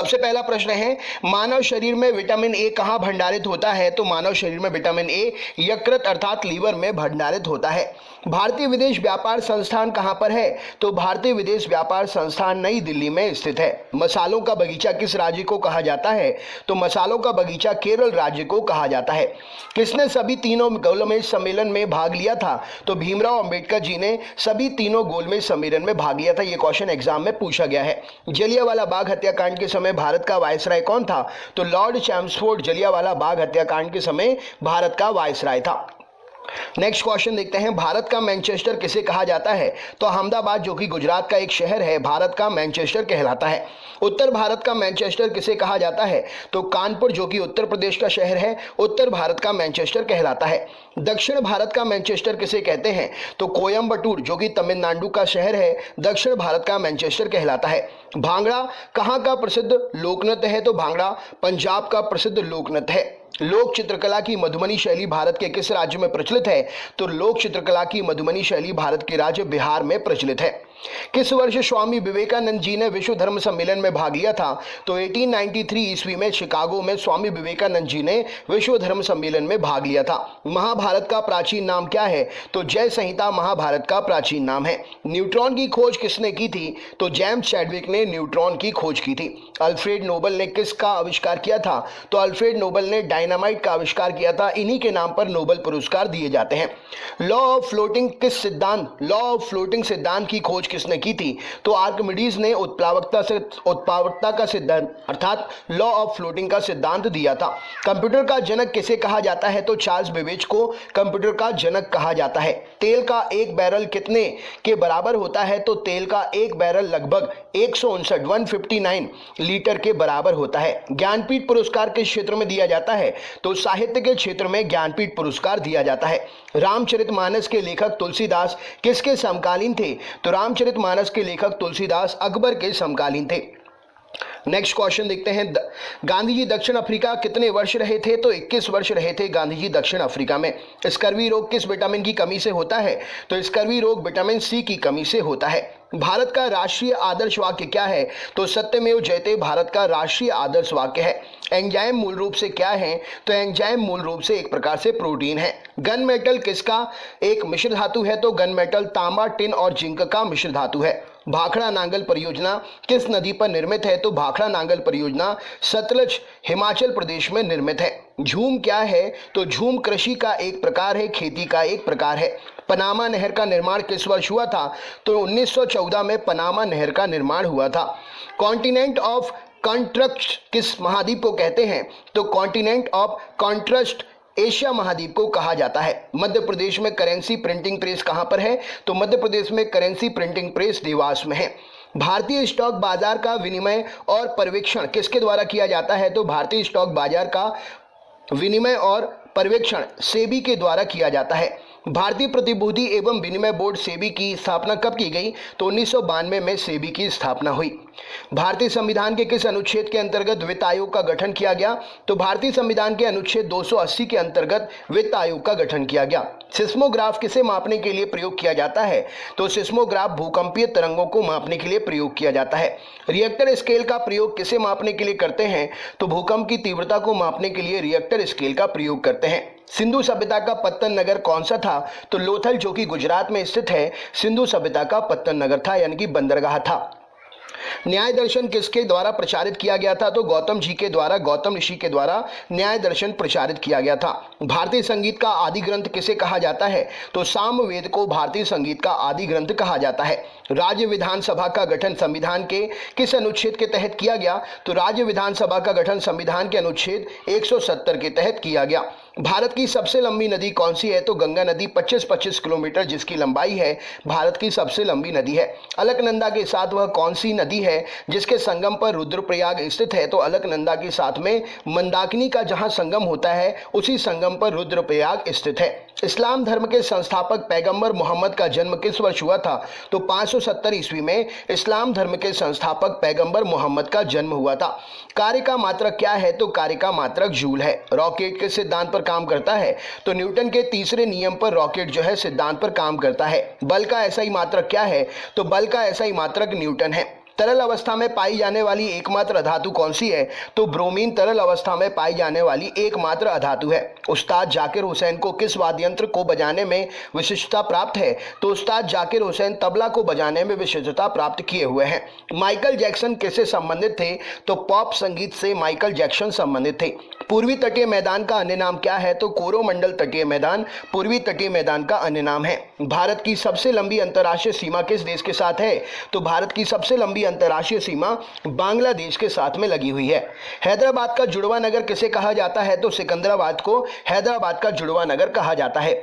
सबसे पहला प्रश्न है, मानव शरीर में विटामिन ए कहाँ भंडारित होता है? तो मानव शरीर में विटामिन ए यकृत अर्थात लीवर में भंडारित होता है। भारतीय विदेश व्यापार संस्थान कहाँ पर है? तो भारतीय विदेश व्यापार संस्थान नई दिल्ली में स्थित है। मसालों का बगीचा किस राज्य को कहा जाता है? तो मसालों का बगीचा केरल राज्य को कहा जाता है। किसने सभी तीनों गोलमेज सम्मेलन में भाग लिया था? तो भीमराव अंबेडकर जी ने सभी तीनों गोलमेज सम्मेलन में भाग लिया था। यह क्वेश्चन एग्जाम में पूछा गया है। जलियांवाला बाग हत्याकांड के समय भारत का वायसराय कौन था? तो लॉर्ड चैम्सफोर्ड जलियांवाला बाग हत्याकांड के समय भारत का वायसराय था। नेक्स्ट क्वेश्चन देखते हैं, भारत का मैनचेस्टर किसे कहा जाता है? तो अहमदाबाद जो कि गुजरात का एक शहर है, भारत का मैनचेस्टर कहलाता है। उत्तर भारत का मैनचेस्टर किसे कहा जाता है? तो कानपुर जो कि उत्तर प्रदेश का शहर है, उत्तर भारत का मैनचेस्टर कहलाता है। दक्षिण भारत का मैनचेस्टर किसे कहते हैं? तो कोयम्बटूर जो कि तमिलनाडु का शहर है, दक्षिण भारत का मैनचेस्टर कहलाता है। भांगड़ा कहाँ का प्रसिद्ध लोकनृत्य है? तो भांगड़ा पंजाब का प्रसिद्ध लोकनृत्य है। लोक चित्रकला की मधुबनी शैली भारत के किस राज्य में प्रचलित है? तो लोक चित्रकला की मधुबनी शैली भारत के राज्य बिहार में प्रचलित है। किस वर्ष स्वामी विवेकानंद जी ने विश्व धर्म सम्मेलन में भाग लिया था? तो 1893 ईस्वी में शिकागो में स्वामी विवेकानंद जी ने विश्व धर्म सम्मेलन में भाग लिया था। महाभारत का प्राचीन नाम क्या है? तो जय संहिता महाभारत का प्राचीन नाम है। न्यूट्रॉन की खोज किसने की थी? तो जेम्स चैडविक ने न्यूट्रॉन की खोज की थी। अल्फ्रेड नोबल ने किसका आविष्कार किया था? तो अल्फ्रेड नोबल ने डायनामाइट का आविष्कार किया था। इन्हीं के नाम पर नोबेल पुरस्कार दिए जाते हैं। लॉ ऑफ फ्लोटिंग सिद्धांत की खोज किसने की थी? तो आर्किमिडीज ने उत्प्लावकता का सिद्धांत अर्थात लॉ ऑफ फ्लोटिंग का सिद्धांत दिया था। कंप्यूटर का जनक किसे कहा जाता है? तो चार्ल्स बेबेज को कंप्यूटर का जनक कहा जाता है। तेल का एक बैरल कितने के बराबर होता है? तो तेल का एक बैरल लगभग 159 लीटर के बराबर होता है। ज्ञानपीठ पुरस्कार किस क्षेत्र में दिया जाता है? तो साहित्य के क्षेत्र में ज्ञानपीठ पुरस्कार दिया जाता है। रामचरितमानस के लेखक तुलसीदास किसके समकालीन थे? तो रामचरितमानस के लेखक तुलसीदास अकबर के समकालीन थे। नेक्स्ट क्वेश्चन देखते हैं, गांधी जी दक्षिण अफ्रीका कितने वर्ष रहे थे? तो 21 वर्ष रहे थे गांधी जी दक्षिण अफ्रीका में। स्कर्वी रोग किस विटामिन की कमी से होता है? तो स्कर्वी रोग विटामिन सी की कमी से होता है। भारत का राष्ट्रीय आदर्श वाक्य क्या है? तो सत्यमेव जयते भारत का राष्ट्रीय आदर्श वाक्य है। एंजाइम मूल रूप से क्या है? तो एंजाइम मूल रूप से एक प्रकार से प्रोटीन है। गन मेटल किसका एक मिश्र धातु है? तो गन मेटल तांबा, टिन और जिंक का मिश्र धातु है। भाखड़ा नांगल परियोजना किस नदी पर निर्मित है? तो भाखड़ा नांगल परियोजना सतलज हिमाचल प्रदेश में निर्मित है। झूम क्या है? तो झूम कृषि का एक प्रकार है, खेती का एक प्रकार है। पनामा नहर का निर्माण किस वर्ष हुआ था? तो 1914 में पनामा नहर का निर्माण हुआ था। कॉन्टिनेंट ऑफ कॉन्ट्रस्ट किस महाद्वीप को कहते हैं? तो कॉन्टिनेंट ऑफ कॉन्ट्रस्ट एशिया महाद्वीप को कहा जाता है। मध्य प्रदेश में करेंसी प्रिंटिंग प्रेस कहां पर है? तो मध्य प्रदेश में करेंसी प्रिंटिंग प्रेस देवास में है। भारतीय स्टॉक बाजार का विनिमय और पर्यवेक्षण किसके द्वारा किया जाता है? तो भारतीय स्टॉक बाजार का विनिमय और पर्यवेक्षण सेबी के द्वारा किया जाता है। भारतीय प्रतिभूति एवं विनिमय बोर्ड सेबी की स्थापना कब की गई? तो 1992 में सेबी की स्थापना हुई। भारतीय संविधान के किस अनुच्छेद के अंतर्गत वित्त आयोग का गठन किया गया? तो भारतीय संविधान के अनुच्छेद 280 के अंतर्गत वित्त आयोग का गठन किया गया। सिस्मोग्राफ किसे मापने के लिए प्रयोग किया जाता है? तो सिस्मोग्राफ भूकंपीय तरंगों को मापने के लिए प्रयोग किया जाता है। रिएक्टर स्केल का प्रयोग किसे मापने के लिए करते हैं? तो भूकंप की तीव्रता को मापने के लिए रिएक्टर स्केल का प्रयोग करते हैं। सिंधु सभ्यता का पत्तन नगर कौन सा था? तो लोथल जो कि गुजरात में स्थित है, सिंधु सभ्यता का पत्तन नगर था, यानी कि बंदरगाह था। न्याय दर्शन किसके द्वारा प्रचारित किया गया था? तो गौतम ऋषि के द्वारा न्याय दर्शन प्रचारित किया गया था। भारतीय संगीत का आदि ग्रंथ किसे कहा जाता है? तो सामवेद को भारतीय संगीत का आदि ग्रंथ कहा जाता है। राज्य विधानसभा का गठन संविधान के किस अनुच्छेद के तहत किया गया? तो राज्य विधानसभा का गठन संविधान के अनुच्छेद 170 के तहत किया गया। भारत की सबसे लंबी नदी कौन सी है? तो गंगा नदी 25 किलोमीटर जिसकी लंबाई है, भारत की सबसे लंबी नदी है। अलकनंदा के साथ वह कौन सी नदी है जिसके संगम पर रुद्रप्रयाग स्थित है? तो अलकनंदा के साथ में मंदाकिनी का जहां संगम होता है, उसी संगम पर रुद्रप्रयाग स्थित है। इस्लाम धर्म के संस्थापक पैगंबर मोहम्मद का जन्म किस वर्ष हुआ था? तो 570 ईस्वी में इस्लाम धर्म के संस्थापक पैगंबर मोहम्मद का जन्म हुआ था। कार्य का मात्रक क्या है? तो कार्य का मात्रक जूल है। रॉकेट के सिद्धांत पर काम करता है? तो न्यूटन के तीसरे नियम पर रॉकेट जो है सिद्धांत पर काम करता है। बल का एसआई मात्रक क्या है? तो बल का एसआई मात्रक न्यूटन है। तरल अवस्था में पाई जाने वाली एकमात्र अधातु कौन सी है? तो ब्रोमीन तरल अवस्था में पाई जाने वाली एकमात्र अधातु है। उस्ताद जाकिर हुसैन को किस वाद्य यंत्र को बजाने में विशिष्टता प्राप्त है? तो उस्ताद जाकिर हुसैन तबला को बजाने में विशिष्टता प्राप्त किए हुए हैं। माइकल जैक्सन किससे संबंधित थे? तो पॉप संगीत से माइकल जैक्सन संबंधित थे। पूर्वी तटीय मैदान का अन्य नाम क्या है? तो कोरोमंडल तटीय मैदान पूर्वी तटीय मैदान का अन्य नाम है। भारत की सबसे लंबी अंतर्राष्ट्रीय सीमा किस देश के साथ है? तो भारत की सबसे लंबी अंतर्राष्ट्रीय सीमा बांग्लादेश के साथ में लगी हुई है। हैदराबाद का जुड़वा नगर किसे कहा जाता है? तो सिकंदराबाद को हैदराबाद का जुड़वा नगर कहा जाता है।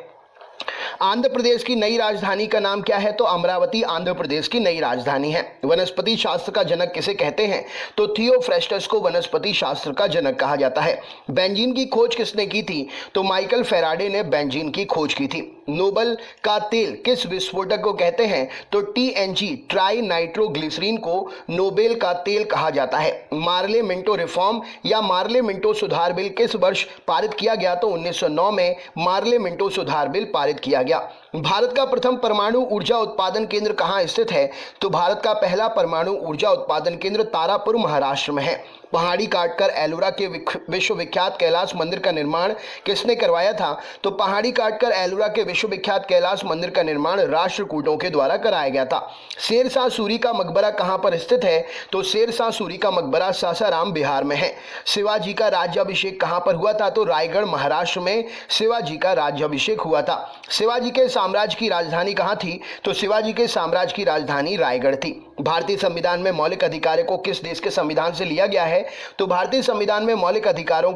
आंध्र प्रदेश की नई राजधानी का नाम क्या है? तो अमरावती आंध्र प्रदेश की नई राजधानी है। वनस्पति शास्त्र का जनक किसे कहते हैं? तो थियोफ्रेस्टस को वनस्पति शास्त्र का जनक कहा जाता है। बेंजीन की खोज किसने की थी? तो माइकल फैराडे ने बेंजीन की खोज की थी। नोबल का तेल किस विस्फोटक को कहते हैं? तो टीएनजी ट्राई नाइट्रोग्लिसरीन को नोबेल का तेल कहा जाता है। मार्ले मिंटो रिफॉर्म या मार्ले मिंटो सुधार बिल किस वर्ष पारित किया गया? तो 1909 में मार्ले मिंटो सुधार बिल पारित किया गया। भारत का प्रथम परमाणु ऊर्जा उत्पादन केंद्र कहाँ स्थित है? तो भारत का पहला परमाणु ऊर्जा उत्पादन केंद्र तारापुर महाराष्ट्र में है। पहाड़ी काटकर एलोरा के विश्वविख्यात कैलाश मंदिर का निर्माण किसने करवाया था? तो पहाड़ी काटकर एलोरा के विश्वविख्यात कैलाश मंदिर का निर्माण राष्ट्रकूटों के द्वारा कराया गया था। शेरशाह सूरी का मकबरा कहाँ पर स्थित है? तो शेरशाह सूरी का मकबरा सासाराम बिहार में है। शिवाजी का राज्याभिषेक कहाँ पर हुआ था? तो रायगढ़ महाराष्ट्र में शिवाजी का राज्याभिषेक हुआ था। शिवाजी के साम्राज्य की राजधानी कहाँ थी? तो शिवाजी के साम्राज्य की राजधानी रायगढ़ थी। भारतीय संविधान में मौलिक अधिकारों को किस देश के संविधान से लिया गया है? तो भारतीय संविधान में मौलिक अधिकार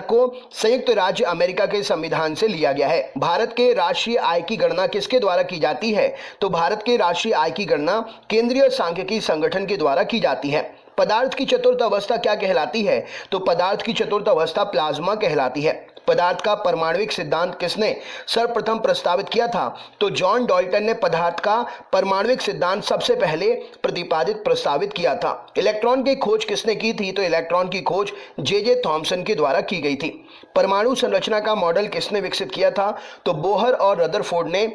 को संयुक्त राज्य अमेरिका के संविधान से लिया गया है। भारत के राष्ट्रीय आय की गणना किसके द्वारा की जाती है? तो भारत के राष्ट्रीय आय की गणना केंद्रीय सांख्यिकी संगठन के द्वारा की जाती है। पदार्थ की चतुर्थ अवस्था क्या कहलाती है? तो पदार्थ की चतुर्थ अवस्था प्लाज्मा कहलाती है। पदार्थ का परमाणुविक सिद्धांत किसने सर्वप्रथम प्रस्तावित किया था? तो जॉन डाल्टन ने पदार्थ का परमाणुविक सिद्धांत सबसे पहले प्रस्तावित किया था। इलेक्ट्रॉन की खोज किसने की थी? तो इलेक्ट्रॉन की खोज जे थॉमसन के द्वारा की गई थी। परमाणु संरचना का मॉडल किसने विकसित किया था? तो बोहर और रदरफोर्ड ने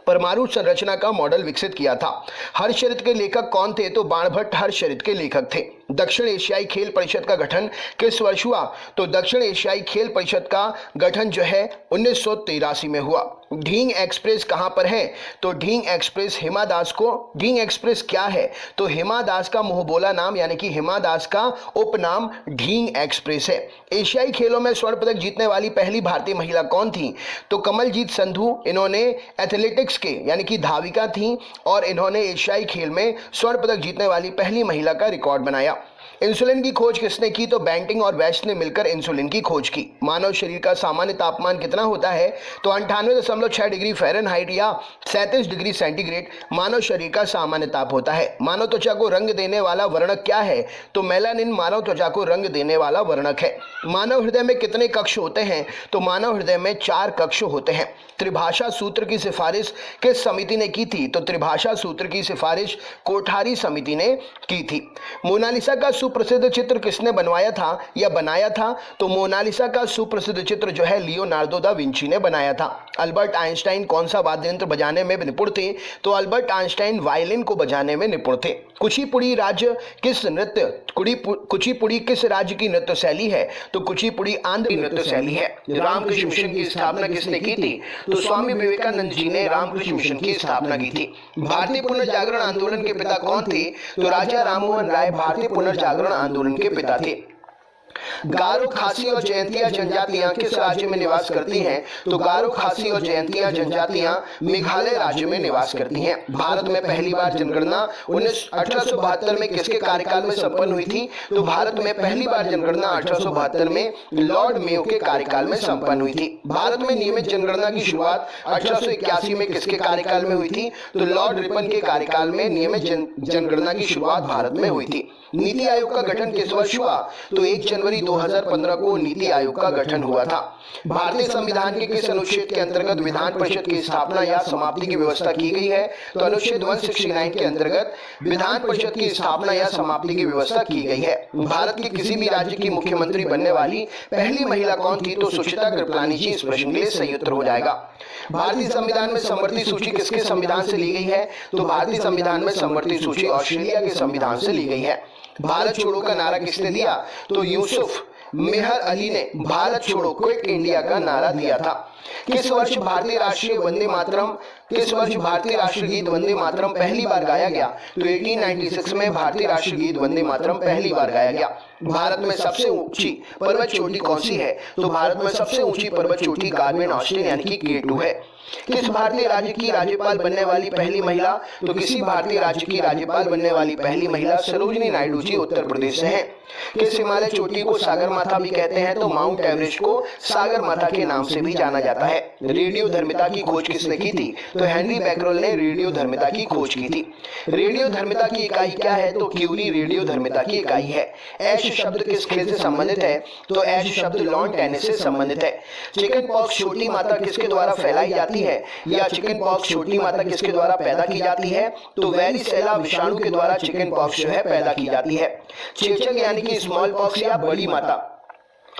परमाणु संरचना का मॉडल विकसित किया था। हर्षचरित के लेखक कौन थे? तो बाणभट्ट हर्षचरित के लेखक थे। दक्षिण एशियाई खेल परिषद का गठन किस वर्ष हुआ? तो दक्षिण एशियाई खेल परिषद का गठन जो है 1983 में हुआ। ढींग एक्सप्रेस कहां पर है? तो ढींग एक्सप्रेस हिमा दास को ढींग एक्सप्रेस क्या है? तो हिमा दास का मुंहबोला नाम यानी कि हिमा दास का उपनाम ढींग एक्सप्रेस है। एशियाई खेलों में स्वर्ण पदक जीतने वाली पहली भारतीय महिला कौन थी? तो कमलजीत संधू। इन्होंने एथलेटिक्स के यानी कि धाविका थी और इन्होंने एशियाई खेल में स्वर्ण पदक जीतने वाली पहली महिला का रिकॉर्ड बनाया। इंसुलिन की खोज किसने की? तो बेंटिंग और वेस्ट ने मिलकर इंसुलिन की खोज की। मानव शरीर का सामान्य तापमान कितना होता है? तो 98.6 डिग्री फ़ारेनहाइट या 37 डिग्री सेंटीग्रेड मानव शरीर का सामान्य ताप होता है। मानव त्वचा को रंग देने वाला वर्णक क्या है? तो मेलानिन मानव त्वचा को रंग देने वाला वर्णक है। मानव हृदय में कितने कक्ष होते हैं? तो मानव हृदय में 4 कक्ष होते हैं। त्रिभाषा सूत्र की सिफारिश किस समिति ने की थी? तो त्रिभाषा सूत्र की सिफारिश कोठारी समिति ने की थी। मोनालिसा का सुप्रसिद्ध चित्र किसने बनवाया था या बनाया था? तो मोनालिसा का सुप्रसिद्ध चित्र जो है लियोनार्डो दा विंची ने बनाया था। अल्बर्ट आइंस्टाइन कौन सा वाद्य यंत्र बजाने में निपुण थे? तो अल्बर्ट आइंस्टाइन वायलिन को बजाने में निपुण थे। कुचिपुड़ी किस राज्य की नृत्य शैली है? तो कुचिपुड़ी आंध्र की नृत्य शैली है। रामकृष्ण मिशन की स्थापना किसने की थी? तो स्वामी विवेकानंद जी ने रामकृष्ण मिशन की स्थापना की थी। भारतीय पुनर्जागरण आंदोलन के पिता कौन थे? तो राजा राममोहन राय भारतीय पुनर्जागरण आंदोलन के पिता थे। गारो, खासी और जयंतिया जनजातियां किस राज्य में निवास करती हैं? तो गारो, खासी और जयंतिया जनजातियां मेघालय राज्य में निवास करती हैं। भारत में पहली बार जनगणना 1872 में किसके कार्यकाल में संपन्न हुई थी? तो भारत में पहली बार जनगणना 1872 में लॉर्ड मेयो के कार्यकाल में संपन्न हुई थी। भारत में नियमित जनगणना की शुरुआत 1881 में किसके कार्यकाल में हुई थी? तो लॉर्ड रिपन के कार्यकाल में नियमित जनगणना की शुरुआत भारत में हुई थी। नीति आयोग का गठन किस वर्ष हुआ? तो 1 जनवरी 2015 को नीति आयोग का गठन हुआ था। भारतीय संविधान के किस अनुच्छेद के अंतर्गत विधान परिषद की स्थापना या समाप्ति की व्यवस्था की गई है? तो अनुच्छेद 169 के अंतर्गत विधान परिषद की स्थापना या समाप्ति की व्यवस्था की गई है। भारत के किसी भी राज्य की मुख्यमंत्री बनने वाली पहली महिला कौन थी? तो सुचित्रा कृपलानी जी इस प्रश्न के लिए सही उत्तर हो जाएगा। भारतीय संविधान में समवर्ती सूची किसके संविधान से ली गई है? तो भारतीय संविधान में समवर्ती सूची ऑस्ट्रेलिया के संविधान से ली गई है। भारत छोड़ो का नारा किसने दिया? तो यूसुफ मेहर अली ने भारत छोड़ो क्विट इंडिया का नारा दिया था। किस वर्ष भारतीय राष्ट्रीय वंदे मातरम भारतीय राष्ट्रीय गीत वंदे मातरम पहली बार गाया गया? तो 1896 में भारतीय राष्ट्रीय गीत वंदे मातरम पहली बार गाया गया। भारत में सबसे ऊंची पर्वत चोटी कौन सी है? तो भारत में सबसे ऊंची पर्वत चोटी गार्मेन ऑस्टिन यानी कि K2 है। किस भारतीय राज्य की राज्यपाल बनने वाली पहली महिला? तो किसी भारतीय राज्य की राज्यपाल बनने वाली पहली महिला सरोजिनी नायडू जी उत्तर प्रदेश से हैं। किस हिमालय चोटी को सागरमाथा भी कहते हैं? तो माउंट एवरेस्ट को सागरमाथा के नाम से भी जाना जाता है। रेडियो धर्मिता की खोज किसने की थी? तो हेनरी बैकरल ने रेडियो धर्मिता की खोज की थी। रेडियो धर्मिता की इकाई क्या है? तो क्यूरी रेडियो धर्मिता की इकाई है। ऐश शब्द किस खेल से संबंधित है? तो ऐश शब्द लॉन टेनिस से संबंधित है। चिकन पॉक्स छोटी माता किसके द्वारा फैलाई जाती है या चिकन पॉक्स छोटी माता किसके द्वारा पैदा की जाती है? तो वेरिसेला विषाणु के द्वारा चिकन पॉक्स जो है पैदा की जाती है। चेचक यानी कि स्मॉल पॉक्स या बड़ी माता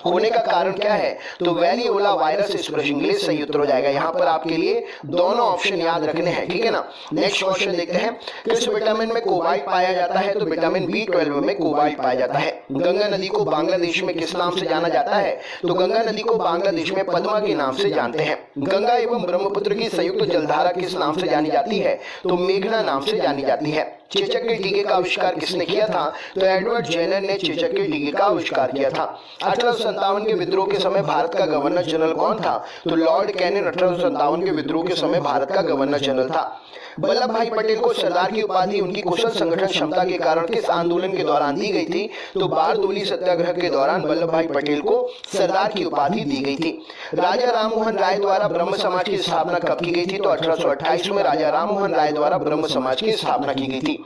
होने का कारण क्या है? तो वेरियोला वायरस इस प्रश्न के लिए सही उत्तर हो जाएगा। यहाँ पर आपके लिए दोनों ऑप्शन याद रखने हैं, ठीक है ना। नेक्स्ट क्वेश्चन देखते हैं। किस विटामिन में कोबाल्ट पाया जाता है? तो विटामिन B12 में कोबाल्ट पाया जाता है। गंगा नदी को बांग्लादेश में किस नाम से जाना जाता है? तो गंगा नदी को बांग्लादेश में पद्मा के नाम से जानते हैं। गंगा एवं ब्रह्मपुत्र की संयुक्त जलधारा किस नाम से जानी जाती है? तो मेघना नाम से जानी जाती है। चेचक के टीके का आविष्कार किसने किया था? तो एडवर्ड जेनर ने चेचक के टीके का आविष्कार किया था। 1857 के विद्रोह के समय भारत का गवर्नर जनरल कौन था? तो लॉर्ड कैनिंग 1857 के विद्रोह के समय भारत का गवर्नर जनरल था। वल्लभ भाई पटेल को सरदार की उपाधि उनकी कुशल संगठन क्षमता के कारण किस आंदोलन के दौरान दी गई थी? तो बारदोली सत्याग्रह के दौरान वल्लभ भाई पटेल को सरदार की उपाधि दी गई थी। राजा राममोहन राय द्वारा ब्रह्म समाज की स्थापना कब की गई थी? तो 1828 में राजा राममोहन राय द्वारा ब्रह्म समाज की स्थापना की गई थी।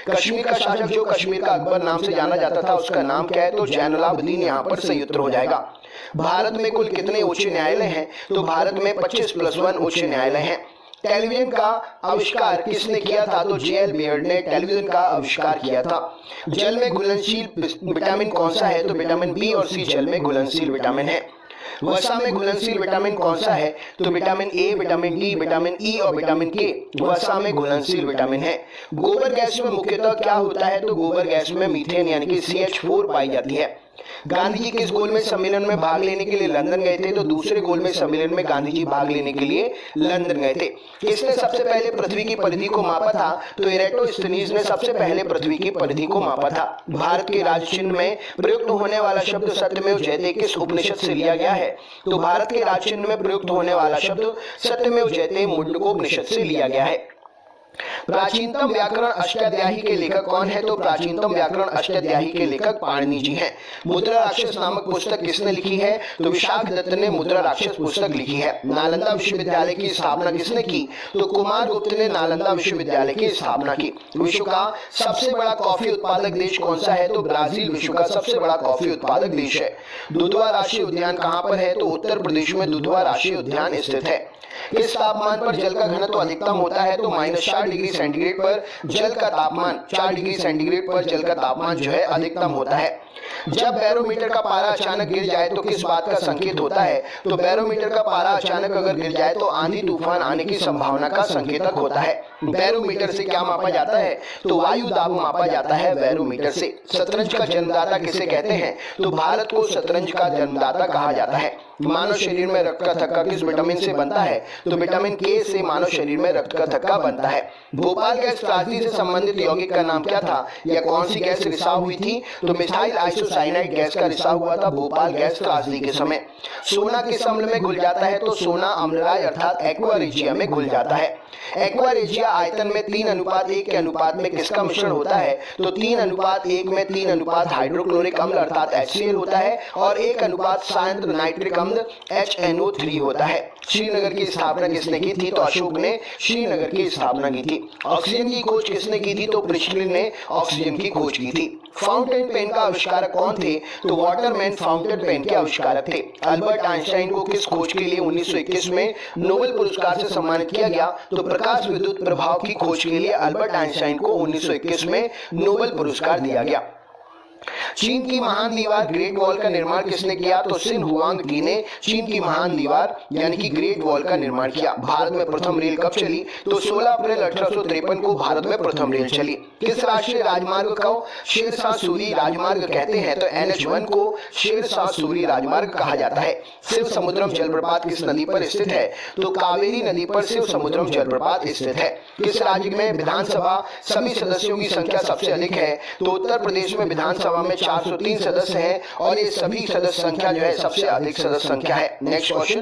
कश्मीर का शासक जो कश्मीर का अकबर नाम से जाना जाता था उसका नाम क्या है? तो जैनुलाब्दीन यहाँ पर सही उत्तर हो जाएगा। भारत में कुल कितने उच्च न्यायालय हैं? तो भारत में 25+1 उच्च न्यायालय हैं। टेलीविजन का आविष्कार किसने किया था? तो J.L. बेयर्ड ने टेलीविजन का आविष्कार किया था। जल में घुलनशील विटामिन कौन सा है? तो विटामिन B और C जल में घुलनशील विटामिन है। वसा में घुलनशील विटामिन कौन सा है? तो vitamin A, vitamin D, vitamin E और विटामिन K वसा में घुलनशील विटामिन है। गोबर गैस में मुख्यतः क्या होता है? तो गोबर गैस में मीथेन यानी कि CH4 पाई जाती है। गांधी जी किस गोलमेज सम्मेलन में भाग लेने के लिए लंदन गए थे? तो दूसरे गोलमेज सम्मेलन में गांधी जी भाग लेने के लिए लंदन गए थे। किसने सबसे पहले पृथ्वी की परिधि को मापा था? तो इरेटोस्थनीज ने सबसे पहले पृथ्वी की परिधि को मापा था। भारत के राज चिन्ह में प्रयुक्त होने वाला शब्द सत्यमेव जयते किस उपनिषद से लिया गया है? तो भारत के राज चिन्ह में प्रयुक्त होने वाला शब्द सत्यमेव जयते मुंडकोपनिषद से लिया गया है। प्राचीनतम व्याकरण अष्टाध्यायी के लेखक कौन है? तो प्राचीनतम व्याकरण अष्टाध्यायी के लेखक पाणिनि जी हैं। मुद्रा राक्षस नामक पुस्तक किसने लिखी है? तो विशाख दत्त ने मुद्रा राक्षस पुस्तक लिखी है। नालंदा विश्वविद्यालय की स्थापना किसने की? तो कुमार गुप्त ने नालंदा विश्वविद्यालय की स्थापना की। विश्व का सबसे बड़ा कॉफी उत्पादक देश कौन सा है? तो ब्राजील विश्व का सबसे बड़ा कॉफी उत्पादक देश है। दुधवा राष्ट्रीय उद्यान कहां पर है? तो उत्तर प्रदेश में दुधवा राष्ट्रीय उद्यान स्थित है। किस तापमान पर जल का घनत्व अधिकतम होता है? तो -4 डिग्री सेंटीग्रेड पर जल का तापमान 4 डिग्री सेंटीग्रेड पर जल का तापमान जो है अधिकतम होता है। जब बैरोमीटर का पारा अचानक गिर जाए तो किस बात का संकेत होता है? तो बैरोमीटर का पारा अचानक अगर गिर जाए तो आंधी तूफान आने की संभावना का संकेतक होता है। बैरोमीटर से क्या मापा जाता है? तो वायु दाब मापा जाता है बैरोमीटर से। शतरंज का जन्मदाता किसे कहते हैं? तो भारत को शतरंज का जन्मदाता कहा जाता है। मानव शरीर में रक्त का थक्का किस विटामिन से बनता है? तो विटामिन K से मानव शरीर में रक्त का थक्का बनता है। भोपाल गैस त्रासदी से संबंधित यौगिक का नाम क्या था? या कौन सी गैस रिसाव हुई थी? तो मिथाइल आइसोसाइनाइड गैस का रिसाव हुआ था भोपाल गैस त्रासदी के समय। सोना किस अम्ल में घुल जाता है? तो सोना अम्लराय अर्थात एक्वा रेजिया में घुल जाता है। एक्वा रेजिया आयतन में 3:1 के अनुपात में किसका मिश्रण होता है? तो 3:1 में 3 हाइड्रोक्लोरिक अम्ल अर्थात HCl होता है और 1 सांद्र नाइट्रिक अम्ल HNO3 होता है। श्रीनगर की स्थापना किसने की थी? तो अशोक ने श्रीनगर की स्थापना की थी। ऑक्सीजन की खोज किसने की थी? तो प्रिस्टलिन ने ऑक्सीजन की खोज की थी। फाउंटेन पेन का आविष्कारक कौन थे? तो वाटरमैन फाउंटेन पेन के आविष्कारक थे। अल्बर्ट आइंस्टाइन को किस खोज के लिए 1921 में नोबेल पुरस्कार से सम्मानित किया गया? तो प्रकाश विद्युत प्रभाव की खोज के लिए अल्बर्ट आइंस्टाइन को 1921 में नोबेल पुरस्कार दिया गया। चीन की महान दीवार ग्रेट वॉल का निर्माण किसने किया? तो सिन हुआंग ने चीन की महान दीवार यानी कि ग्रेट वॉल का निर्माण किया। भारत में प्रथम रेल कब चली? तो 16 अप्रैल 1853 को भारत में प्रथम रेल चली। किस राष्ट्रीय राजमार्ग को शेरशाह सूरी राजमार्ग कहते हैं? तो NH1 को शेरशाह सूरी राजमार्ग कहा जाता है। शिव समुद्रम जलप्रपात किस नदी पर स्थित है? तो कावेरी नदी पर शिव समुद्रम जलप्रपात स्थित है। किस राज्य में विधानसभा सभी सदस्यों की संख्या सबसे अधिक है? तो उत्तर प्रदेश में विधानसभा में 403 सदस्य हैं और ये सभी सदस्य संख्या जो है सबसे अधिक सदस्य संख्या है। नेक्स्ट क्वेश्चन,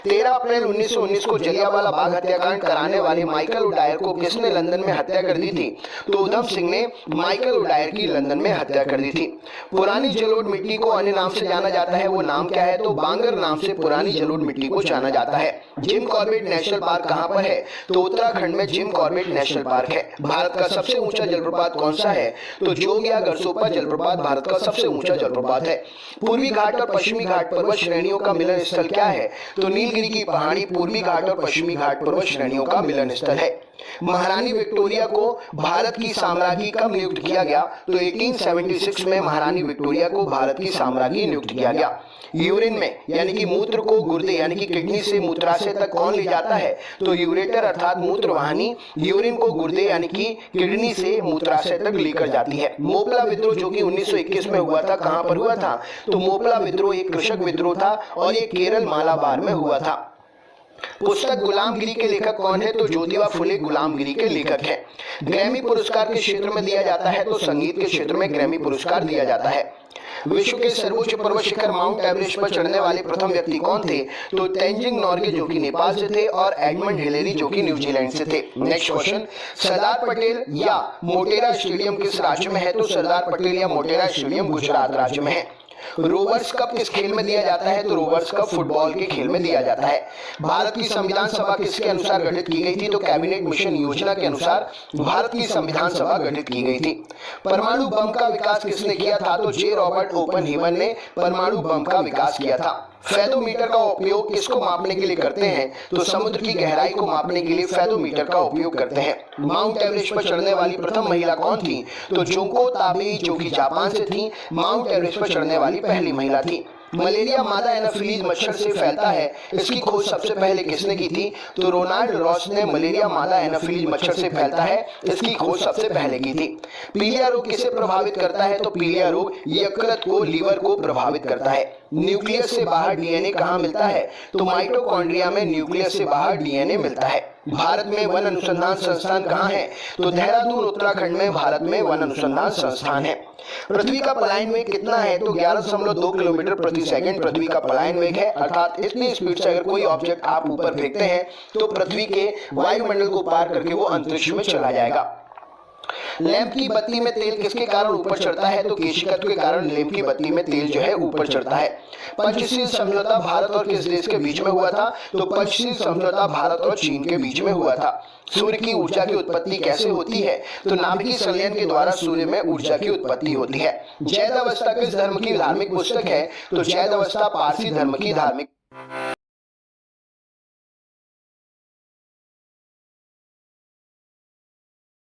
13 अप्रैल 1919 को जलियांवाला बाग हत्याकांड कराने वाले माइकल ओडायर को किसने लंदन में हत्या कर दी थी? तो उधम सिंह ने माइकल ओडायर की लंदन में हत्या कर दी थी। पुरानी जलोढ़ मिट्टी को अन्य नाम से जाना जाता है, वो नाम क्या है? तो बांगर नाम से पुरानी जलोढ़ मिट्टी को जाना जाता है। जिम कॉर्बेट नेशनल पार्क कहां पर है? तो उत्तराखंड में जिम कॉर्बेट नेशनल पार्क है। भारत का सबसे ऊंचा जलप्रपात कौन सा है? तो जोगिया गरसोपा जलप्रपात भारत का सबसे ऊंचा जलप्रपात है। पूर्वी घाट और पश्चिमी घाट पर्वत श्रेणियों का मिलन स्थल क्या है? तो नीलगिरी की पहाड़ी पूर्वी घाट और पश्चिमी घाट पर्वत श्रेणियों का मिलन स्थल है। महारानी विक्टोरिया को भारत की साम्राज्ञी कब नियुक्त किया गया? तो 1876 में महारानी विक्टोरिया को भारत की साम्राज्ञी नियुक्त किया गया। यूरिन में यानी कि मूत्र को गुर्दे यानी कि किडनी से मूत्राशय तक कौन ले जाता है? तो यूरेटर अर्थात मूत्रवाहिनी यूरिन को गुर्दे यानी कि किडनी से मूत्राशय तक लेकर जाती है। मोपला विद्रोह जो कि 1921 में हुआ था, कहां पर हुआ था? तो मोपला विद्रोह एक कृषक विद्रोह था और ये केरल मालाबार में हुआ था। पुस्तक गुलामगिरी के लेखक कौन है? तो ज्योतिबा फुले गुलामगिरी के लेखक हैं। ग्रैमी पुरस्कार किस क्षेत्र में दिया जाता है? तो संगीत के क्षेत्र में ग्रैमी पुरस्कार दिया जाता है। विश्व के सर्वोच्च पर्वत शिखर माउंट एवरेस्ट पर चढ़ने वाले प्रथम व्यक्ति कौन थे? तो तेंजिंग नोर्गे जो कि नेपाल से थे और एडमंड हिलेरी जो कि न्यूजीलैंड से थे। नेक्स्ट क्वेश्चन, सरदार पटेल या मोटेरा स्टेडियम किस राज्य में है? तो सरदार पटेल या मोटेरा स्टेडियम गुजरात राज्य में है। रोवर्स कप किस खेल में दिया जाता है? तो रोवर्स कप फुटबॉल के खेल में दिया जाता है। भारत की संविधान सभा किसके अनुसार गठित की गई थी? तो कैबिनेट मिशन योजना के अनुसार भारत की संविधान सभा गठित की गई थी। परमाणु बम का विकास किसने किया था? तो जे रॉबर्ट ओपनहीमर ने परमाणु बम का विकास किया था। फेदोमीटर का उपयोग किसको मापने के लिए करते हैं? तो समुद्र की गहराई को मापने के लिए फेदोमीटर का उपयोग करते हैं। माउंट एवरेस्ट पर चढ़ने वाली प्रथम महिला कौन थी? तो जोको ताबेई जो कि जापान से थी, माउंट एवरेस्ट पर चढ़ने वाली पहली महिला थी। मलेरिया मादा एनाफिलीज मच्छर से फैलता है, इसकी खोज सबसे पहले किसने की थी? तो रोनाल्ड रॉस ने मलेरिया मादा एनाफिलीज मच्छर से फैलता है, इसकी खोज सबसे पहले की थी। पीलिया रोग किसे प्रभावित करता है? तो पीलिया रोग यकृत को, लीवर को प्रभावित करता है। न्यूक्लियस से बाहर डीएनए कहाँ मिलता है? तो माइटोकॉन्ड्रिया में न्यूक्लियस से बाहर डीएनए मिलता है। भारत में वन अनुसंधान संस्थान कहाँ है? तो देहरादून उत्तराखंड में भारत में वन अनुसंधान संस्थान है। पृथ्वी का पलायन वेग कितना है? तो 11.2 किलोमीटर प्रति सेकंड पृथ्वी का पलायन वेग है, अर्थात इतनी स्पीड से अगर कोई ऑब्जेक्ट आप ऊपर फेंकते हैं तो पृथ्वी के वायुमंडल को पार करके वो अंतरिक्ष में चला जाएगा। लैंप की बत्ती में तेल किसके कारण ऊपर चढ़ता है? तो केशिकत्व के कारण लैंप की बत्ती में तेल जो है ऊपर चढ़ता है। पंचशील समझौता भारत और किस देश के बीच में हुआ था? तो पंचशील समझौता भारत और चीन के बीच में हुआ था। सूर्य की ऊर्जा की उत्पत्ति कैसे होती है? तो नाभिकीय संलयन के द्वारा सूर्य में ऊर्जा की उत्पत्ति होती है। जैद अवस्था किस धर्म की धार्मिक पुस्तक है? तो जैद अवस्था पारसी धर्म की धार्मिक